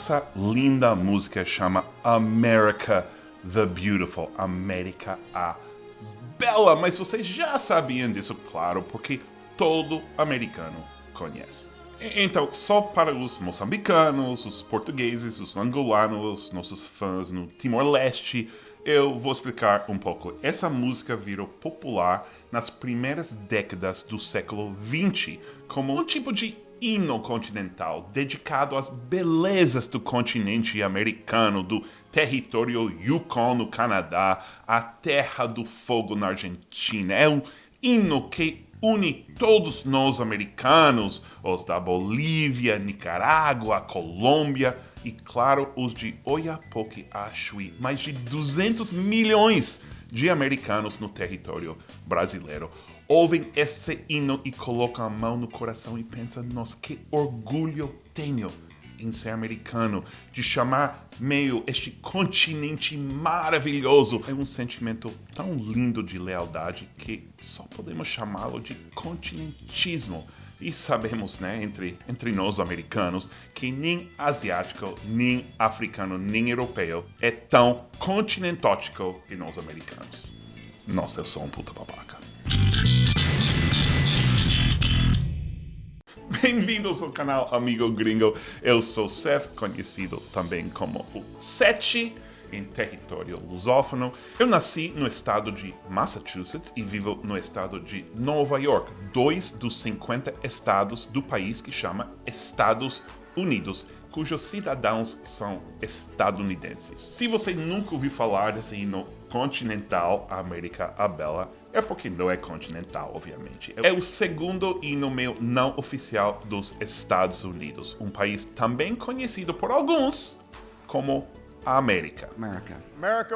essa linda música chama America the Beautiful, América a Bela, mas vocês já sabiam disso, claro, porque todo americano conhece. Então, só para os moçambicanos, os portugueses, os angolanos, nossos fãs no Timor-Leste, eu vou explicar um pouco. Essa música virou popular nas primeiras décadas do século XX como um tipo de hino continental dedicado às belezas do continente americano, do território Yukon no Canadá, à Terra do Fogo na Argentina. É um hino que une todos nós americanos, os da Bolívia, Nicarágua, Colômbia e, claro, os de Oiapoque a Chuí. Mais de 200 milhões de americanos no território brasileiro ouvem esse hino e colocam a mão no coração e pensam, nossa, que orgulho tenho em ser americano, de chamar meio este continente maravilhoso. É um sentimento tão lindo de lealdade que só podemos chamá-lo de continentismo. E sabemos, né, entre nós americanos, que nem asiático, nem africano, nem europeu é tão continentótico que nós americanos. Nossa, eu sou um puta babaca. Bem-vindos ao canal Amigo Gringo. Eu sou Seth, conhecido também como o Sete, em território lusófono. Eu nasci no estado de Massachusetts e vivo no estado de Nova York, 2 dos 50 estados do país que chama Estados Unidos, cujos cidadãos são estadunidenses. Se você nunca ouviu falar desse hino continental, América a Bela, é porque não é continental, obviamente. É o segundo hino meio não oficial dos Estados Unidos, um país também conhecido por alguns como a América.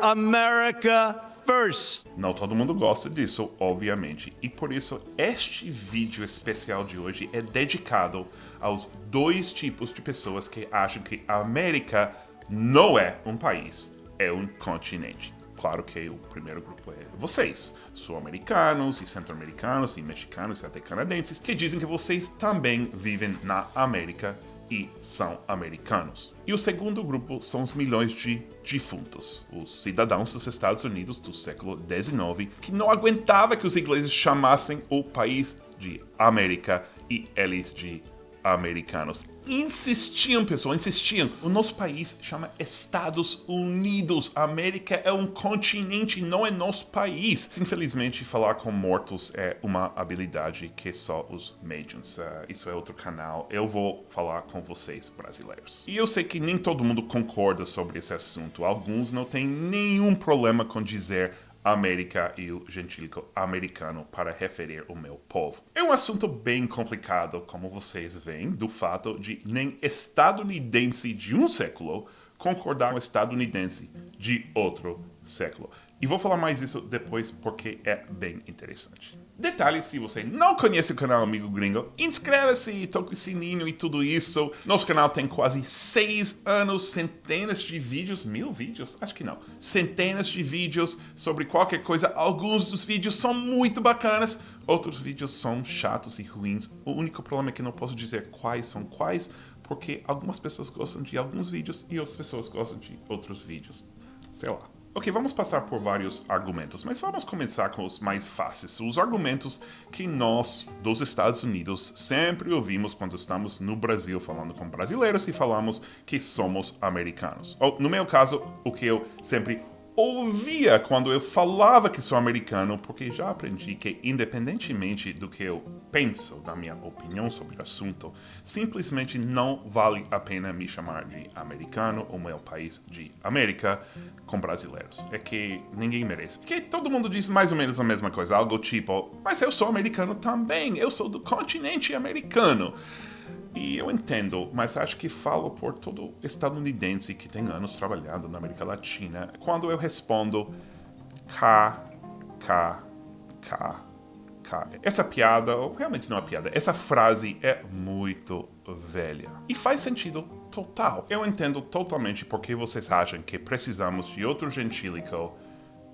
America first. Não todo mundo gosta disso, obviamente. E por isso, este vídeo especial de hoje é dedicado aos dois tipos de pessoas que acham que a América não é um país, é um continente. Claro que o primeiro grupo é vocês, sul-americanos e centro-americanos e mexicanos e até canadenses, que dizem que vocês também vivem na América e são americanos. E o segundo grupo são os milhões de defuntos, os cidadãos dos Estados Unidos do século XIX, que não aguentava que os ingleses chamassem o país de América e eles de americanos. Insistiam, pessoal, insistiam. O nosso país chama Estados Unidos. A América é um continente, não é nosso país. Infelizmente, falar com mortos é uma habilidade que só os médiums. Isso é outro canal. Eu vou falar com vocês, brasileiros. E eu sei que nem todo mundo concorda sobre esse assunto. Alguns não têm nenhum problema com dizer América e o gentílico americano para referir o meu povo. É um assunto bem complicado, como vocês veem, do fato de nem estadunidense de um século concordar com estadunidense de outro século. E vou falar mais disso depois porque é bem interessante. Detalhe, se você não conhece o canal Amigo Gringo, inscreva-se, toque o sininho e tudo isso. Nosso canal tem quase 6 anos, centenas de vídeos, 1000 vídeos? Acho que não. Centenas de vídeos sobre qualquer coisa. Alguns dos vídeos são muito bacanas, outros vídeos são chatos e ruins. O único problema é que não posso dizer quais são quais, porque algumas pessoas gostam de alguns vídeos e outras pessoas gostam de outros vídeos. Sei lá. Ok, vamos passar por vários argumentos, mas vamos começar com os mais fáceis. Os argumentos que nós, dos Estados Unidos, sempre ouvimos quando estamos no Brasil falando com brasileiros e falamos que somos americanos. Ou, no meu caso, o que eu sempre ouvia quando eu falava que sou americano, porque já aprendi que, independentemente do que eu penso, da minha opinião sobre o assunto, simplesmente não vale a pena me chamar de americano, o meu país de América, com brasileiros. É que ninguém merece. Porque todo mundo diz mais ou menos a mesma coisa, algo tipo, mas eu sou americano também, eu sou do continente americano. E eu entendo, mas acho que falo por todo estadunidense que tem anos trabalhando na América Latina quando eu respondo K. Essa piada, ou realmente não é piada, essa frase é muito velha. E faz sentido total. Eu entendo totalmente porque vocês acham que precisamos de outro gentílico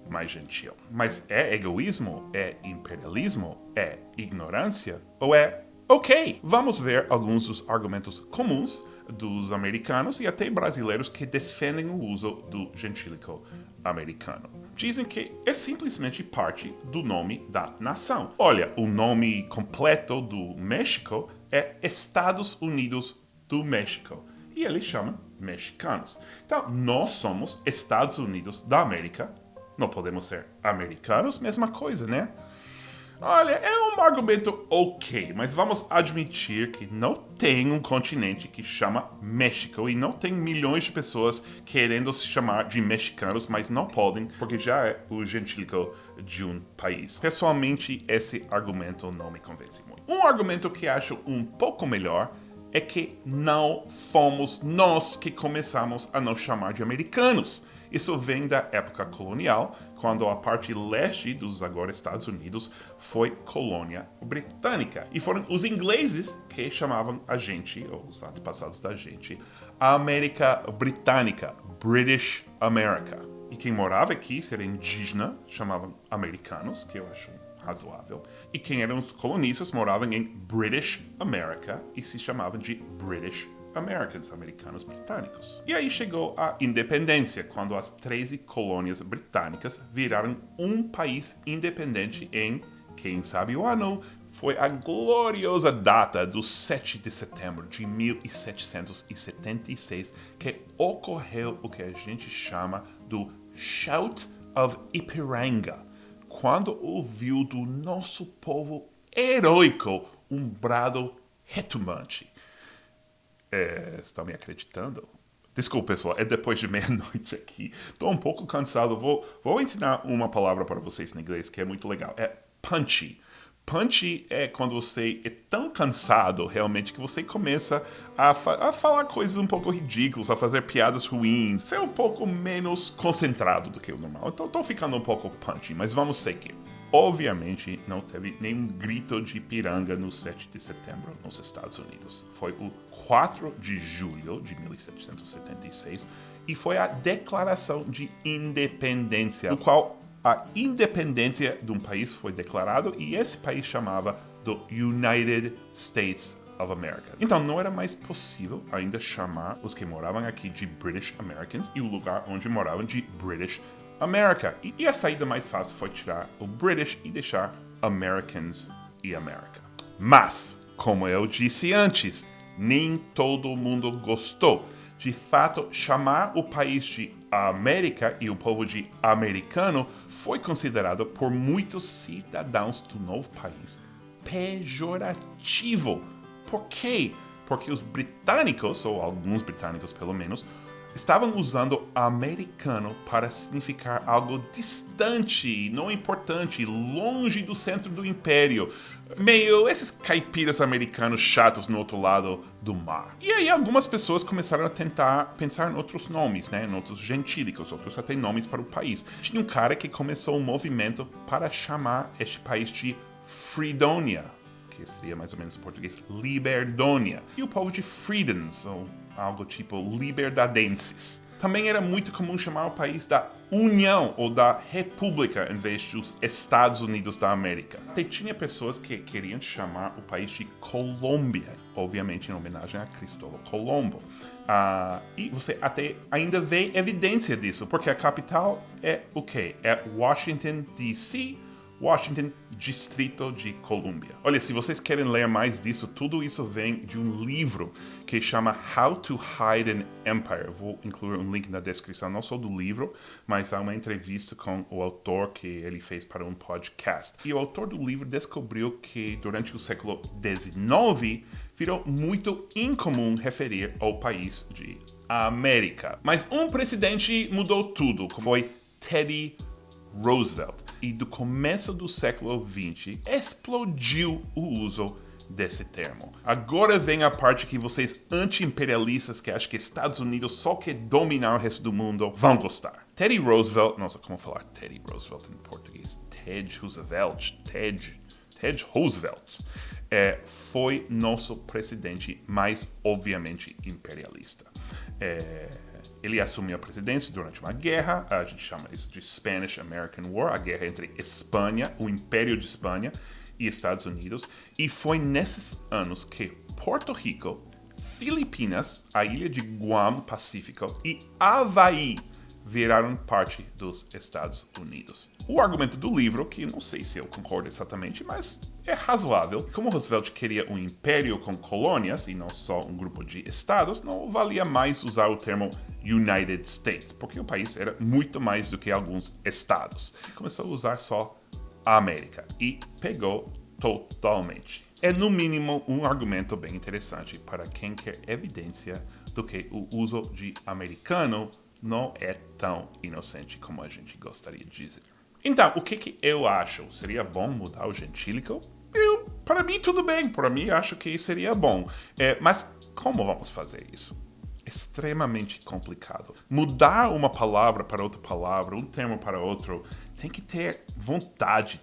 mais gentil. Mas é egoísmo? É imperialismo? É ignorância? Ou é ok, vamos ver alguns dos argumentos comuns dos americanos e até brasileiros que defendem o uso do gentílico americano. Dizem que é simplesmente parte do nome da nação. Olha, o nome completo do México é Estados Unidos do México e eles chamam mexicanos. Então, nós somos Estados Unidos da América, não podemos ser americanos, mesma coisa, né? Olha, é um argumento ok, mas vamos admitir que não tem um continente que chama México e não tem milhões de pessoas querendo se chamar de mexicanos, mas não podem, porque já é o gentílico de um país. Pessoalmente, esse argumento não me convence muito. Um argumento que acho um pouco melhor é que não fomos nós que começamos a nos chamar de americanos. Isso vem da época colonial, quando a parte leste dos agora Estados Unidos foi colônia britânica. E foram os ingleses que chamavam a gente, ou os antepassados da gente, a América Britânica, British America. E quem morava aqui, se era indígena, chamavam americanos, que eu acho razoável. E quem eram os colonistas moravam em British America e se chamavam de British Americans, americanos britânicos. E aí chegou a independência, quando as 13 colônias britânicas viraram um país independente em, quem sabe o ano, foi a gloriosa data do 7 de setembro de 1776, que ocorreu o que a gente chama do Shout of Ipiranga, quando ouviu do nosso povo heróico um brado retumbante. Estão me acreditando? Desculpa, pessoal, é depois de meia-noite aqui. Estou um pouco cansado. Vou ensinar uma palavra para vocês em inglês que é muito legal. É punchy. Punchy é quando você é tão cansado, realmente, que você começa a falar coisas um pouco ridículas, a fazer piadas ruins, ser um pouco menos concentrado do que o normal. Então, estou ficando um pouco punchy, mas vamos seguir. Obviamente, não teve nenhum grito de Ipiranga no 7 de setembro nos Estados Unidos. Foi o 4 de julho de 1776 e foi a Declaração de Independência, no qual a independência de um país foi declarado e esse país chamava do United States of America. Então não era mais possível ainda chamar os que moravam aqui de British Americans e o lugar onde moravam de British America. E a saída mais fácil foi tirar o British e deixar Americans e America. Mas, como eu disse antes, nem todo mundo gostou. De fato, chamar o país de América e o povo de americano foi considerado por muitos cidadãos do novo país pejorativo. Por quê? Porque os britânicos, ou alguns britânicos pelo menos, estavam usando americano para significar algo distante, não importante, longe do centro do império. Meio esses caipiras americanos chatos no outro lado do mar. E aí algumas pessoas começaram a tentar pensar em outros nomes, né? Em outros gentílicos, outros até nomes para o país. Tinha um cara que começou um movimento para chamar este país de Freedonia, que seria mais ou menos em português Liberdônia. E o povo de Freedens, ou algo tipo liberdadenses. Também era muito comum chamar o país da União ou da República em vez dos Estados Unidos da América. Até tinha pessoas que queriam chamar o país de Colômbia, obviamente em homenagem a Cristóvão Colombo. E você até ainda vê evidência disso, porque a capital é o quê? É Washington, D.C., Washington, Distrito de Colômbia. Olha, se vocês querem ler mais disso, tudo isso vem de um livro que chama How to Hide an Empire. Vou incluir um link na descrição, não só do livro, mas há uma entrevista com o autor que ele fez para um podcast. E o autor do livro descobriu que durante o século XIX virou muito incomum referir ao país de América. Mas um presidente mudou tudo, foi Teddy Roosevelt. E do começo do século XX, explodiu o uso desse termo. Agora vem a parte que vocês anti-imperialistas que acham que Estados Unidos só quer dominar o resto do mundo vão gostar. Teddy Roosevelt, nossa, como falar Teddy Roosevelt em português? Ted Roosevelt. Foi nosso presidente mais obviamente imperialista. Ele assumiu a presidência durante uma guerra, a gente chama isso de Spanish-American War, a guerra entre Espanha, o Império de Espanha e Estados Unidos. E foi nesses anos que Porto Rico Filipinas, a ilha de Guam, Pacífico, e Havaí viraram parte dos Estados Unidos. O argumento do livro, que não sei se eu concordo exatamente, mas é razoável. Como Roosevelt queria um império com colônias e não só um grupo de estados, não valia mais usar o termo United States, porque o país era muito mais do que alguns estados. Começou a usar só a América e pegou totalmente. É, no mínimo, um argumento bem interessante para quem quer evidência do que o uso de americano não é tão inocente como a gente gostaria de dizer. Então, o que eu acho? Seria bom mudar o gentílico? Para mim, tudo bem. Para mim, acho que seria bom. Mas como vamos fazer isso? Extremamente complicado. Mudar uma palavra para outra palavra, um termo para outro, tem que ter vontade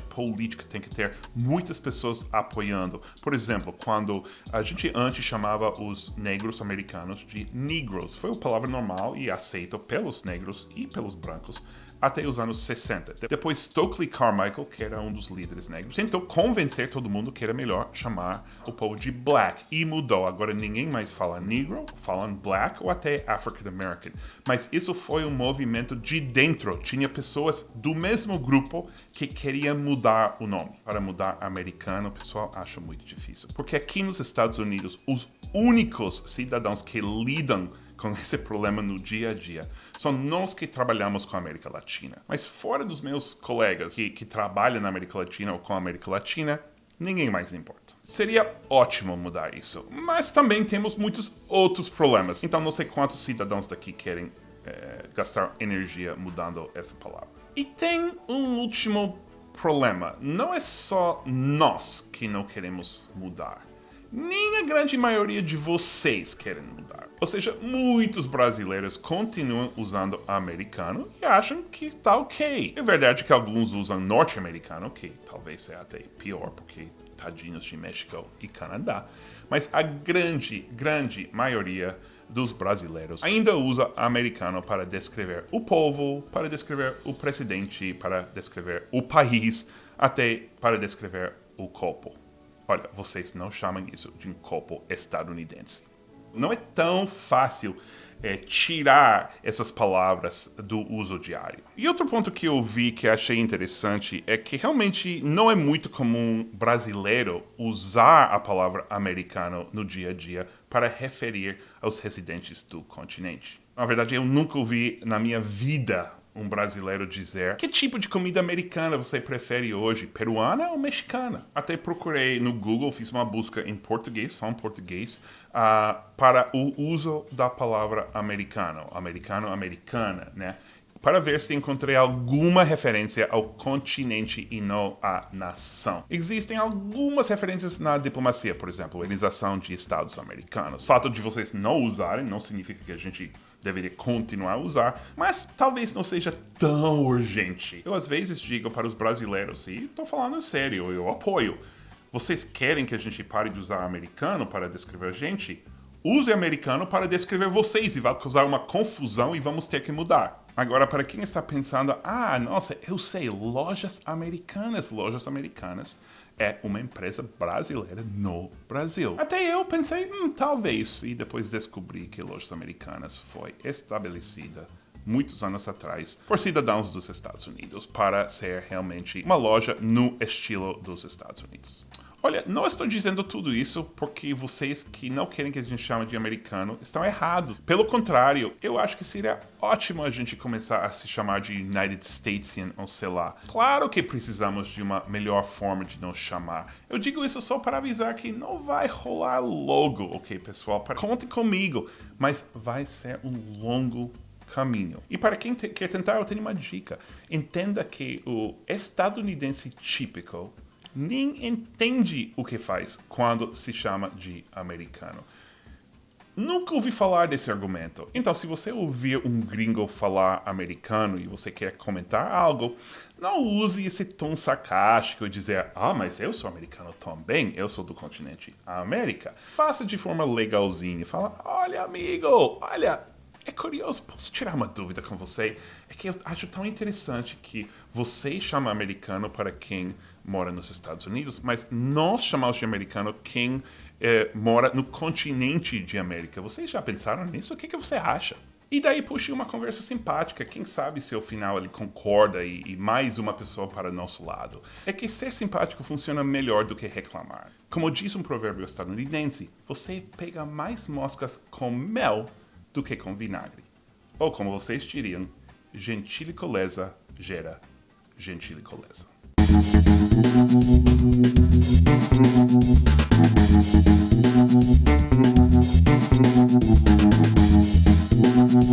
política, tem que ter muitas pessoas apoiando. Por exemplo, quando a gente antes chamava os negros americanos de Negroes, foi uma palavra normal e aceita pelos negros e pelos brancos até os anos 60. Depois Stokely Carmichael, que era um dos líderes negros, tentou convencer todo mundo que era melhor chamar o povo de black e mudou. Agora ninguém mais fala negro, falam black ou até African American. Mas isso foi um movimento de dentro. Tinha pessoas do mesmo grupo que queriam mudar o nome. Para mudar americano, o pessoal acha muito difícil. Porque aqui nos Estados Unidos, os únicos cidadãos que lidam com esse problema no dia a dia são nós que trabalhamos com a América Latina. Mas fora dos meus colegas que trabalham na América Latina ou com a América Latina, ninguém mais importa. Seria ótimo mudar isso, mas também temos muitos outros problemas. Então não sei quantos cidadãos daqui querem gastar energia mudando essa palavra. E tem um último problema. Não é só nós que não queremos mudar. Nem a grande maioria de vocês querem mudar. Ou seja, muitos brasileiros continuam usando americano e acham que está ok. É verdade que alguns usam norte-americano, que talvez seja até pior, porque tadinhos de México e Canadá. Mas a grande maioria dos brasileiros ainda usa americano para descrever o povo, para descrever o presidente, para descrever o país, até para descrever o copo. Olha, vocês não chamam isso de um copo estadunidense. Não é tão fácil tirar essas palavras do uso diário. E outro ponto que eu vi que achei interessante é que realmente não é muito comum brasileiro usar a palavra americano no dia a dia para referir aos residentes do continente. Na verdade, eu nunca ouvi na minha vida um brasileiro dizer que tipo de comida americana você prefere hoje, peruana ou mexicana? Até procurei no Google, fiz uma busca em português, só em português, para o uso da palavra americano, americana, né? Para ver se encontrei alguma referência ao continente e não à nação. Existem algumas referências na diplomacia, por exemplo, a Organização de Estados Americanos. O fato de vocês não usarem não significa que a gente deveria continuar a usar, mas talvez não seja tão urgente. Eu às vezes digo para os brasileiros, e estou falando sério, eu apoio. Vocês querem que a gente pare de usar americano para descrever a gente? Use americano para descrever vocês e vai causar uma confusão e vamos ter que mudar. Agora, para quem está pensando, nossa, eu sei, Lojas Americanas é uma empresa brasileira no Brasil. Até eu pensei, talvez, e depois descobri que Lojas Americanas foi estabelecida muitos anos atrás por cidadãos dos Estados Unidos para ser realmente uma loja no estilo dos Estados Unidos. Olha, não estou dizendo tudo isso porque vocês que não querem que a gente chame de americano estão errados. Pelo contrário, eu acho que seria ótimo a gente começar a se chamar de United Statesian ou sei lá. Claro que precisamos de uma melhor forma de nos chamar. Eu digo isso só para avisar que não vai rolar logo, ok, pessoal? Conte comigo, mas vai ser um longo caminho. E para quem quer tentar, eu tenho uma dica. Entenda que o estadunidense típico nem entende o que faz quando se chama de americano. Nunca ouvi falar desse argumento. Então, se você ouvir um gringo falar americano e você quer comentar algo, não use esse tom sarcástico e dizer, mas eu sou americano também, eu sou do continente América. Faça de forma legalzinha. Fala, olha, amigo, olha, é curioso, posso tirar uma dúvida com você? É que eu acho tão interessante que você chama americano para quem mora nos Estados Unidos, mas nós chamamos de americano quem mora no continente de América. Vocês já pensaram nisso? O que você acha? E daí puxe uma conversa simpática. Quem sabe se ao final ele concorda e mais uma pessoa para o nosso lado. É que ser simpático funciona melhor do que reclamar. Como diz um provérbio estadunidense, você pega mais moscas com mel do que com vinagre. Ou como vocês diriam, gentilicoleza gera gentilicoleza.